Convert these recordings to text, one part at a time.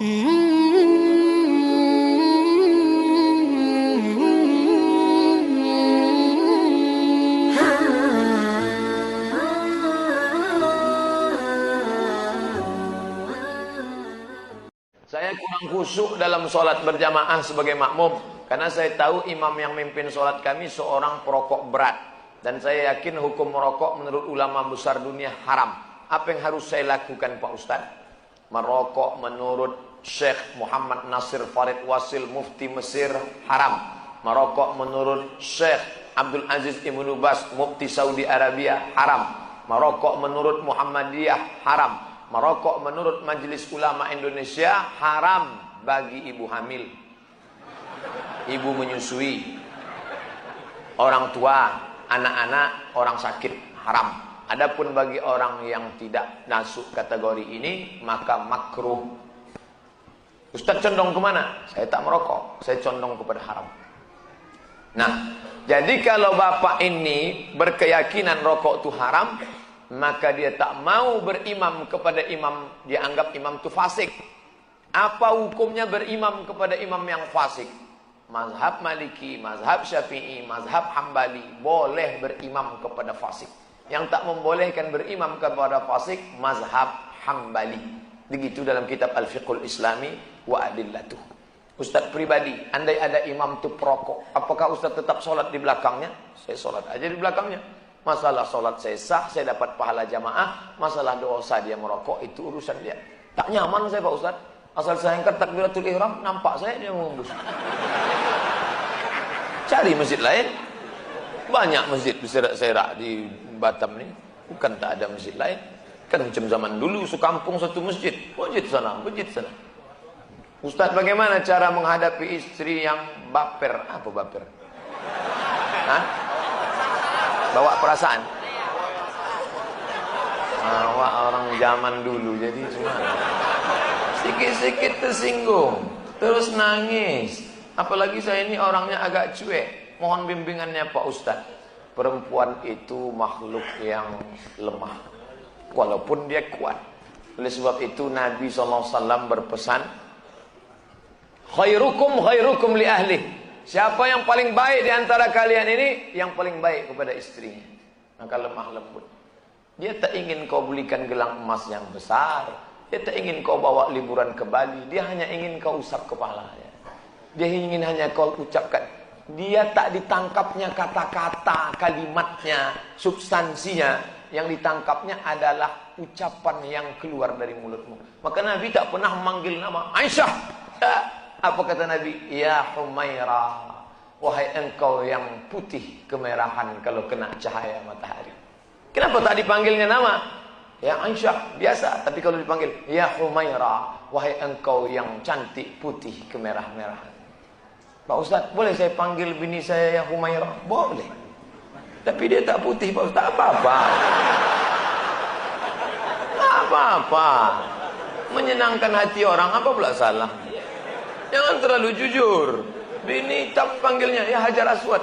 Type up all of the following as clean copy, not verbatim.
Saya kurang khusyuk dalam sholat berjamaah sebagai makmum, karena saya tahu imam yang memimpin sholat kami seorang perokok berat, dan saya yakin hukum merokok menurut ulama besar dunia haram. Apa yang harus saya lakukan Pak Ustadz? Merokok menurut Syekh Muhammad Nasir Farid Wasil Mufti Mesir haram. Merokok menurut Syekh Abdul Aziz Ibnu Baz Mufti Saudi Arabia haram. Merokok menurut Muhammadiyah haram. Merokok menurut Majelis Ulama Indonesia haram bagi ibu hamil, ibu menyusui, orang tua, anak-anak, orang sakit haram. Adapun bagi orang yang tidak masuk kategori ini maka makruh. Ustaz condong kemana? Saya tak merokok, saya condong kepada haram. Nah, jadi kalau bapak ini berkeyakinan rokok itu haram, maka dia tak mau berimam kepada imam, dia anggap imam itu fasik. Apa hukumnya berimam kepada imam yang fasik? Mazhab Maliki, mazhab Syafi'i, mazhab Hambali boleh berimam kepada fasik. Yang tak membolehkan berimam kepada fasik mazhab Hambali. Begitu dalam kitab Al-Fiqhul Islami wa Adillatuh. Ustaz pribadi, andai ada imam itu perokok, apakah Ustaz tetap sholat di belakangnya? Saya sholat aja di belakangnya. Masalah sholat saya sah, saya dapat pahala jamaah. Masalah dosa dia merokok, itu urusan dia. Tak nyaman saya Pak Ustaz. Asal saya angkat takbiratul ihram, nampak saya dia menghembus. Cari masjid lain. Banyak masjid serak-serak di Batam ni. Bukan tak ada masjid lain. Kan macam zaman dulu, sekampung satu masjid. Masjid sana, masjid sana. Ustaz, bagaimana cara menghadapi istri yang baper? Apa baper? Hah? Bawa perasaan. Awak orang zaman dulu jadi cuma sikit-sikit tersinggung, terus nangis. Apalagi saya ini orangnya agak cuek. Mohon bimbingannya Pak Ustadz. Perempuan itu makhluk yang lemah, walaupun dia kuat. Oleh sebab itu Nabi SAW berpesan, khairukum khairukum li ahli. Siapa yang paling baik di antara kalian ini? Yang paling baik kepada istrinya. Maka lemah lembut. Dia tak ingin kau belikan gelang emas yang besar. Dia tak ingin kau bawa liburan ke Bali. Dia hanya ingin kau usap kepalanya. Dia ingin hanya kau ucapkan. Dia tak ditangkapnya kata-kata, kalimatnya, substansinya. Yang ditangkapnya adalah ucapan yang keluar dari mulutmu. Maka Nabi tak pernah memanggil nama Aisyah. Apa kata Nabi? Ya Humaira, wahai engkau yang putih kemerahan kalau kena cahaya matahari. Kenapa tak dipanggilnya nama? Ya Aisyah, biasa. Tapi kalau dipanggil Ya Humaira, wahai engkau yang cantik putih kemerah-merahan. Pak Ustaz, boleh saya panggil bini saya Ya Humaira? Boleh. Tapi dia tak putih Pak Ustaz, apa-apa. Apa-apa. Menyenangkan hati orang, apa pula salah? Jangan terlalu jujur. Bini tak panggilnya Ya Hajar Aswad.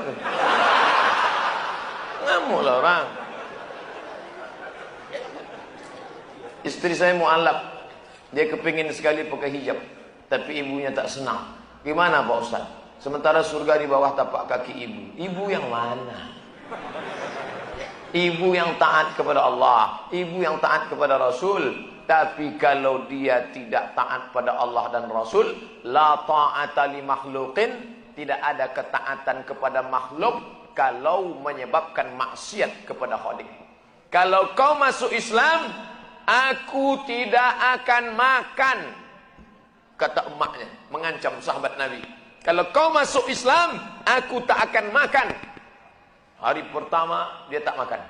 Ngamuklah orang. Istri saya mu'alaf. Dia kepingin sekali pakai hijab, tapi ibunya tak senang. Gimana Pak Ustaz? Sementara surga di bawah tapak kaki ibu. Ibu yang mana? Ibu yang taat kepada Allah, ibu yang taat kepada Rasul. Tapi kalau dia tidak taat pada Allah dan Rasul, la ta'ata li makhluqin, tidak ada ketaatan kepada makhluk kalau menyebabkan maksiat kepada Khalik. Kalau kau masuk Islam, aku tidak akan makan, kata emaknya, mengancam sahabat Nabi. Kalau kau masuk Islam, aku tak akan makan. Hari pertama dia tak makan,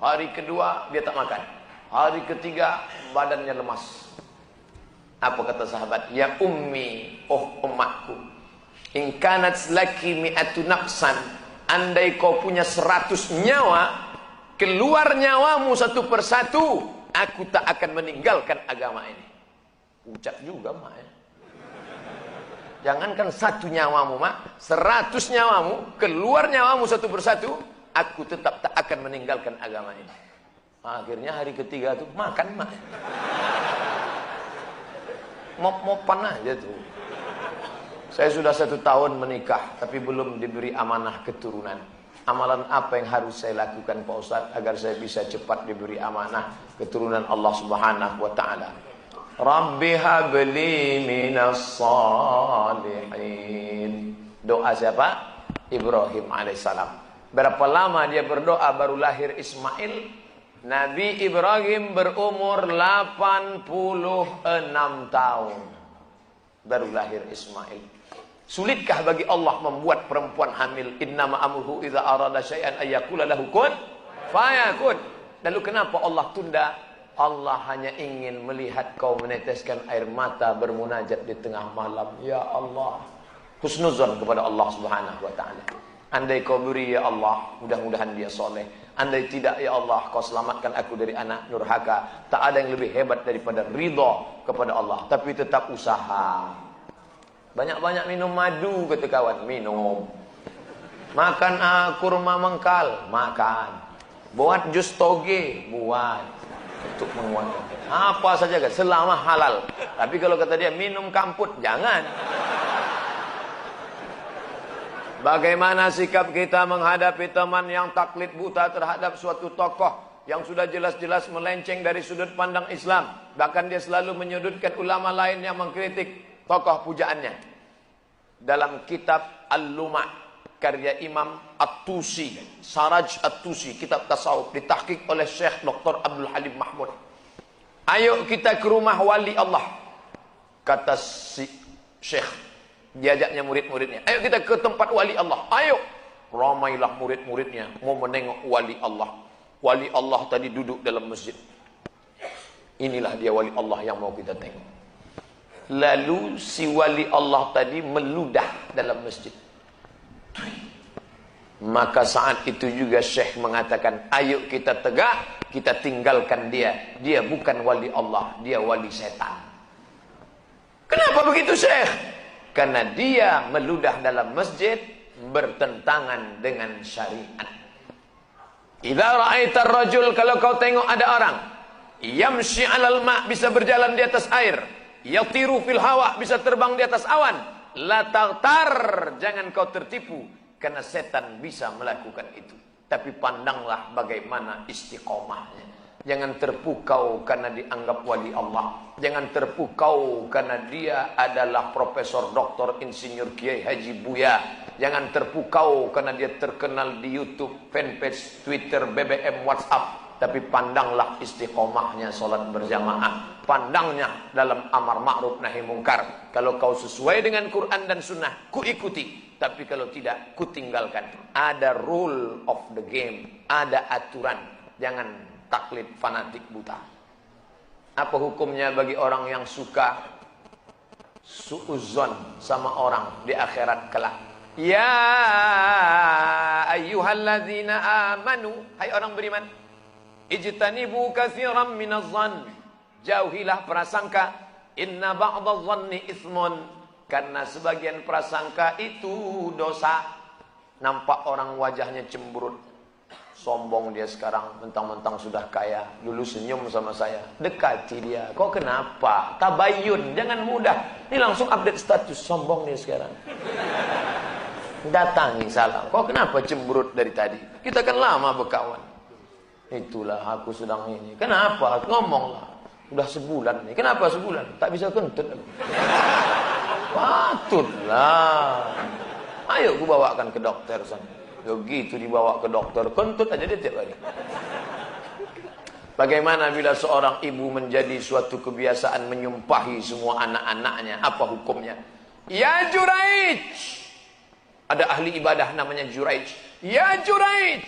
hari kedua dia tak makan, hari ketiga badannya lemas. Apa kata sahabat? Ya ummi, oh emakku, in kanat laki mi'atu nafsan, andai kau punya 100 nyawa, keluar nyawamu satu persatu, aku tak akan meninggalkan agama ini. Ucap juga mak ya. Jangankan 1 nyawamu mak, 100 nyawamu, keluar nyawamu satu persatu, aku tetap tak akan meninggalkan agama ini. Akhirnya hari ketiga tuh makan mak. mop-mopan aja tuh. Saya sudah 1 tahun menikah, tapi belum diberi amanah keturunan. Amalan apa yang harus saya lakukan Pak Ustadz agar saya bisa cepat diberi amanah keturunan Allah Subhanahu wa taala? Rabbi habli minas salihin. Doa siapa? Ibrahim alaihissalam. Berapa lama dia berdoa baru lahir Ismail? Nabi Ibrahim berumur 86 tahun baru lahir Ismail. Sulitkah bagi Allah membuat perempuan hamil? Innama amruhu idza arada syai'an ayyaqula lahu kun fayakun. Lalu kenapa Allah tunda? Allah hanya ingin melihat kau meneteskan air mata bermunajat di tengah malam. Ya Allah, husnuzon kepada Allah Subhanahu wa taala. Andai kau beri ya Allah, mudah-mudahan dia soleh. Andai tidak ya Allah, kau selamatkan aku dari anak nurhaka. Tak ada yang lebih hebat daripada ridha kepada Allah. Tapi tetap usaha. Banyak-banyak minum madu, kata kawan. Minum. Makan kurma mengkal. Makan. Buat jus toge. Buat. Untuk menguatkan. Apa saja kan, selama halal. Tapi kalau kata dia minum kamput, jangan. Bagaimana sikap kita menghadapi teman yang taklid buta terhadap suatu tokoh yang sudah jelas-jelas melenceng dari sudut pandang Islam. Bahkan dia selalu menyudutkan ulama lain yang mengkritik tokoh pujaannya. Dalam kitab Al-Luma' karya Imam At-Tusi, Saraj At-Tusi, kitab tasawuf ditahqiq oleh Syekh Dr. Abdul Halim Mahmud. Ayo kita ke rumah wali Allah, kata si Syekh. Diajaknya murid-muridnya, ayo kita ke tempat wali Allah. Ayo. Ramailah murid-muridnya mau menengok wali Allah. Wali Allah tadi duduk dalam masjid. Inilah dia wali Allah yang mau kita tengok. Lalu si wali Allah tadi meludah dalam masjid. Maka saat itu juga Syekh mengatakan, ayo kita tegak, kita tinggalkan dia. Dia bukan wali Allah, dia wali setan. Kenapa begitu Syekh? Karena dia meludah dalam masjid bertentangan dengan syariat. Idza ra'aita ar-rajul, kalau kau tengok ada orang yamshi 'alal ma', bisa berjalan di atas air, yatiru fil hawa, bisa terbang di atas awan, la taghtar, jangan kau tertipu karena setan bisa melakukan itu. Tapi pandanglah bagaimana istiqomahnya. Jangan terpukau karena dianggap wali Allah. Jangan terpukau karena dia adalah profesor, doktor, insinyur, kiai, haji, buya. Jangan terpukau karena dia terkenal di YouTube, fanpage, Twitter, BBM, WhatsApp. Tapi pandanglah istiqomahnya sholat berjamaah. Pandangnya dalam amar ma'ruf nahi mungkar. Kalau kau sesuai dengan Quran dan Sunnah, ku ikuti. Tapi kalau tidak, ku tinggalkan. Ada rule of the game. Ada aturan. Jangan taklid fanatik buta. Apa hukumnya bagi orang yang suka suuzon sama orang di akhirat kelak? Ya ayyuhalladzina amanu, hai orang beriman, ijtanibu katsiran minadh-dhann, jauhilah prasangka, inna ba'dadh-dhanni itsmun, karena sebagian prasangka itu dosa. Nampak orang wajahnya cemberut, sombong dia sekarang, mentang-mentang sudah kaya. Dulu senyum sama saya, dekati dia. Kok kenapa? Tabayun, jangan mudah. Ini langsung update status, sombong dia sekarang. Datangi salam. Kok kenapa cemberut dari tadi? Kita kan lama berkawan. Itulah aku sedang ini. Kenapa? Ngomonglah. Udah sebulan nih. Kenapa sebulan? Tak bisa kentut. Patutlah. Ayo aku bawakan ke dokter sana. Begitu dibawa ke dokter, kentut aja dia tiap hari. Bagaimana bila seorang ibu menjadi suatu kebiasaan menyumpahi semua anak-anaknya? Apa hukumnya? Ya Juraij. Ada ahli ibadah namanya Juraij. Ya Juraij.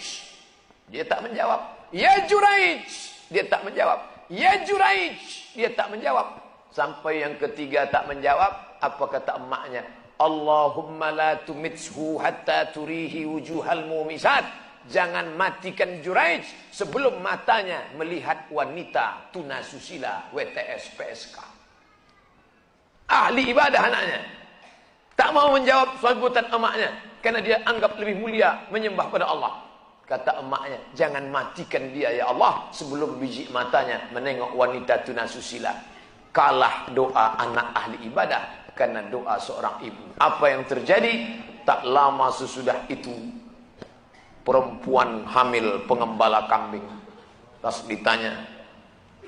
Dia tak menjawab. Ya Juraij. Dia tak menjawab. Ya Juraij. Dia tak menjawab. Sampai yang ketiga tak menjawab. Apa kata emaknya? Allahumma la tumitshu hatta turihi wujuhal mumisat. Jangan matikan Juraij sebelum matanya melihat wanita tunasusila WTS PSK. Ahli ibadah anaknya. Tak mau menjawab sambutan emaknya karena dia anggap lebih mulia menyembah pada Allah. Kata emaknya, jangan matikan dia ya Allah sebelum biji matanya menengok wanita tunasusila. kalah doa anak ahli ibadah karena doa seorang ibu. Apa yang terjadi? Tak lama sesudah itu perempuan hamil pengembala kambing. Terus ditanya,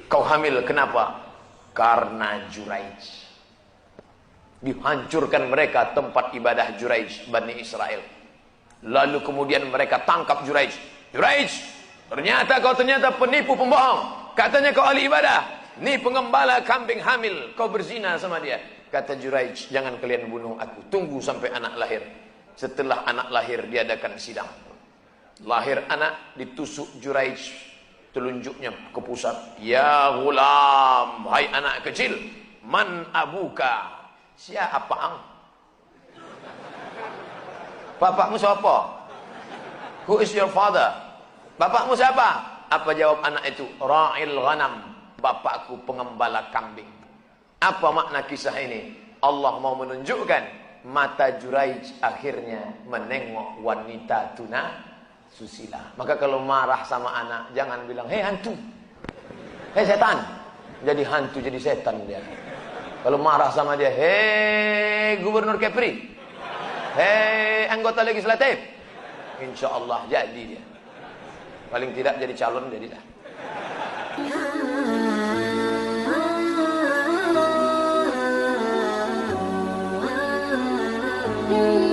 kau hamil kenapa? Karena Juraij. Dihancurkan mereka tempat ibadah Juraij, Bani Israel. Lalu kemudian mereka tangkap Juraij. Juraij, ternyata kau penipu pembohong. Katanya kau ahli ibadah. Nih pengembala kambing hamil, kau berzina sama dia. Kata Juraij, jangan kalian bunuh aku. Tunggu sampai anak lahir. Setelah anak lahir diadakan sidang. Lahir anak, ditusuk Juraij telunjuknya ke pusat. Ya ghulam, hai anak kecil, man abuka? Siapa ang? Bapakmu siapa? Who is your father? Bapakmu siapa? Apa jawab anak itu? Ra'il ghanam, bapakku pengembala kambing. Apa makna kisah ini? Allah mau menunjukkan mata Juraij akhirnya menengok wanita tuna susila. Maka kalau marah sama anak, jangan bilang, hei hantu, hei setan. Jadi hantu, jadi setan dia. Kalau marah sama dia, hei Gubernur Kepri, hei anggota legislatif, insya Allah jadi dia. Paling tidak jadi calon, jadilah. Hmm.